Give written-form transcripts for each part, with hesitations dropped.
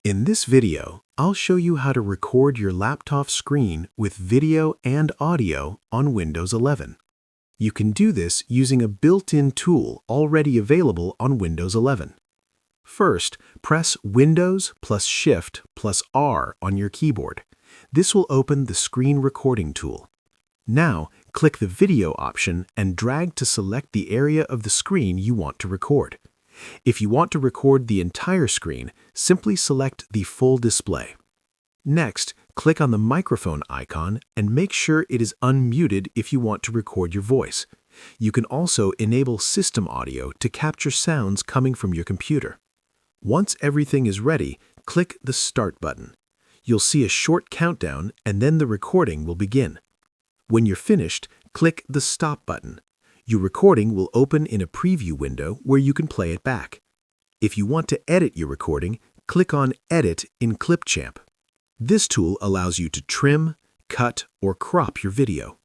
In this video, I'll show you how to record your laptop screen with video and audio on Windows 11. You can do this using a built-in tool already available on Windows 11. First, press Windows plus Shift plus R on your keyboard. This will open the screen recording tool. Now, click the video option and drag to select the area of the screen you want to record. If you want to record the entire screen, simply select the full display. Next, click on the microphone icon and make sure it is unmuted if you want to record your voice. You can also enable system audio to capture sounds coming from your computer. Once everything is ready, click the Start button. You'll see a short countdown and then the recording will begin. When you're finished, click the Stop button. Your recording will open in a preview window where you can play it back. If you want to edit your recording, click on Edit in Clipchamp. This tool allows you to trim, cut, or crop your video.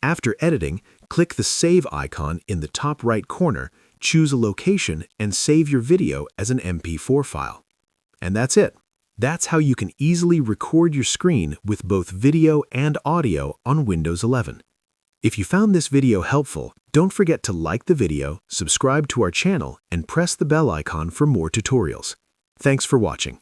After editing, click the Save icon in the top right corner, choose a location, and save your video as an MP4 file. And that's it. That's how you can easily record your screen with both video and audio on Windows 11. If you found this video helpful, don't forget to like the video, subscribe to our channel, and press the bell icon for more tutorials. Thanks for watching.